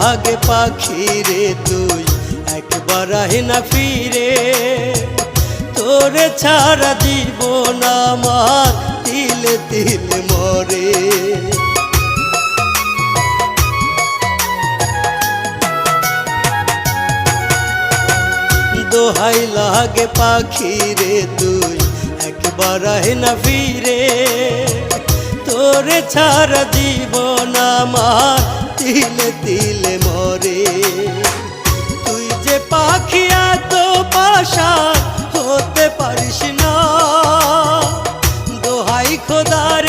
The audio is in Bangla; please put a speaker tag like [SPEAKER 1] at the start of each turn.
[SPEAKER 1] লাগে পাখি রে তুই একবার আহে না ফিরে, তোরে ছাড়া জীবন আমার তিলে তিলে মরে। দোহাই লাগে পাখি রে তুই একবার আহে না ফিরে, তোরে ছাড়া জীবন আমার তিলে তিলে মরে। তুই যে পাখি এত পাশা হতে পারিস না, দোহাই খোদার